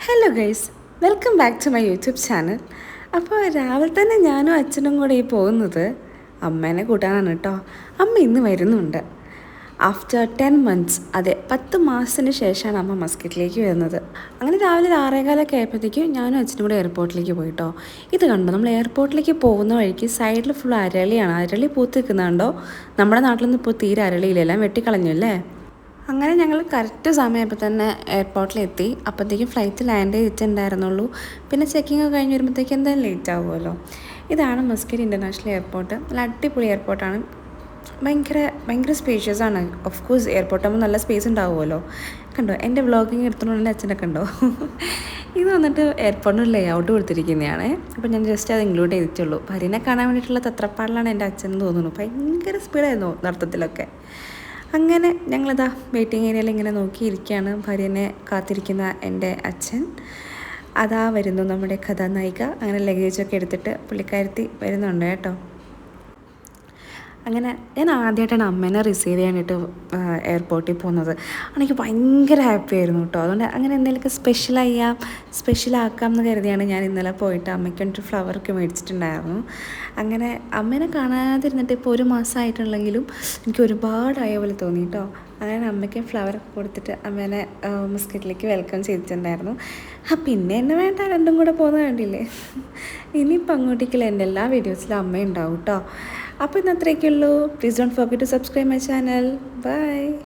Hello guys, welcome back to my YouTube channel. അപ്പോൾ രാവിലെ തന്നെ ഞാനും അച്ഛനും കൂടെ ഈ പോകുന്നത് അമ്മേനെ കൂട്ടാനാണ് കേട്ടോ. അമ്മ ഇന്ന് വരുന്നുണ്ട്. ആഫ്റ്റർ 10 months, അതെ 10 മാസത്തിന് ശേഷമാണ് അമ്മ മസ്കറ്റിലേക്ക് വരുന്നത്. അങ്ങനെ രാവിലെ 6:15 ആയപ്പോഴത്തേക്കും ഞാനും അച്ഛനും കൂടെ എയർപോർട്ടിലേക്ക് പോയിട്ടോ. ഇത് കണ്ടോ, നമ്മൾ എയർപോർട്ടിലേക്ക് പോകുന്ന വഴിക്ക് സൈഡിൽ ഫുൾ അരളിയാണ്. അരളി പൂത്ത് നിൽക്കുന്നുണ്ടോ? നമ്മുടെ നാട്ടിലൊന്നും ഇപ്പോൾ തീരെ അരളിയില്ല, എല്ലാം വെട്ടിക്കളഞ്ഞു അല്ലേ. അങ്ങനെ ഞങ്ങൾ കറക്റ്റ് സമയമായപ്പോൾ തന്നെ എയർപോർട്ടിലെത്തി. അപ്പോഴത്തേക്കും ഫ്ലൈറ്റ് ലാൻഡ് ചെയ്തിട്ടുണ്ടായിരുന്നുള്ളൂ. പിന്നെ ചെക്കിങ് ഒക്കെ കഴിഞ്ഞ് വരുമ്പോഴത്തേക്കും എന്തായാലും ലേറ്റ് ആകുമല്ലോ. ഇതാണ് മസ്കറ്റ് ഇൻ്റർനാഷണൽ എയർപോർട്ട്. നല്ല അടിപൊളി എയർപോർട്ടാണ്. ഭയങ്കര ഭയങ്കര സ്പേഷ്യസ് ആണ്. ഓഫ് കോഴ്സ് എയർപോർട്ടാകുമ്പോൾ നല്ല സ്പേസ് ഉണ്ടാവുമല്ലോ. കണ്ടോ, എൻ്റെ വ്ളോഗിങ് എടുത്തുകൊണ്ട് എൻ്റെ അച്ഛനൊക്കെ ഉണ്ടോ. ഇത് വന്നിട്ട് എയർപോർട്ടിന് ലേ ഔട്ട് കൊടുത്തിരിക്കുന്നതാണ്. അപ്പോൾ ഞാൻ ജസ്റ്റ് അത് ഇൻക്ലൂഡ് ചെയ്തിട്ടുള്ളൂ. ഭാര്യനെ കാണാൻ വേണ്ടിയിട്ടുള്ള തത്രപ്പാടിലാണ് എൻ്റെ അച്ഛൻ തോന്നുന്നു. ഭയങ്കര സ്പീഡായിരുന്നു നടത്തത്തിലൊക്കെ. അങ്ങനെ ഞങ്ങളിതാ വെയിറ്റിംഗ് ഏരിയയിൽ ഇങ്ങനെ നോക്കിയിരിക്കുകയാണ്. ഭാര്യനെ കാത്തിരിക്കുന്ന എൻ്റെ അച്ഛൻ. അതാ വരുന്നു നമ്മുടെ കഥാനായിക. അങ്ങനെ ലഗേജൊക്കെ എടുത്തിട്ട് പുള്ളിക്കാരത്തി വരുന്നുണ്ട് കേട്ടോ. അങ്ങനെ ഞാൻ ആദ്യമായിട്ടാണ് അമ്മേനെ റിസീവ് ചെയ്യാനായിട്ട് എയർപോർട്ടിൽ പോകുന്നത്. എനിക്ക് ഭയങ്കര ഹാപ്പി ആയിരുന്നു കേട്ടോ. അതുകൊണ്ട് അങ്ങനെ എന്തെങ്കിലുമൊക്കെ സ്പെഷ്യലാക്കാം എന്ന് കരുതിയാണ് ഞാൻ ഇന്നലെ പോയിട്ട് അമ്മയ്ക്ക് വേണ്ടിയിട്ട് ഫ്ലവറൊക്കെ മേടിച്ചിട്ടുണ്ടായിരുന്നു. അങ്ങനെ അമ്മേനെ കാണാതിരുന്നിട്ട് ഇപ്പോൾ 1 മാസമായിട്ടുണ്ടെങ്കിലും എനിക്ക് ഒരുപാടായ പോലെ തോന്നി കേട്ടോ. അങ്ങനെ അമ്മയ്ക്ക് ഫ്ലവറൊക്കെ കൊടുത്തിട്ട് അമ്മേനെ മസ്കറ്റിലേക്ക് വെൽക്കം ചെയ്തിട്ടുണ്ടായിരുന്നു. പിന്നെ എന്നെ വേണ്ട, രണ്ടും കൂടെ പോകുന്നത് കണ്ടില്ലേ. ഇനിയിപ്പോൾ അങ്ങോട്ടേക്കുള്ള എൻ്റെ എല്ലാ വീഡിയോസിലും അമ്മ ഉണ്ടാവും കേട്ടോ. അപ്പോൾ ഇന്ന് അത്രയൊക്കെ ഉള്ളൂ. Please don't forget to subscribe my channel. By.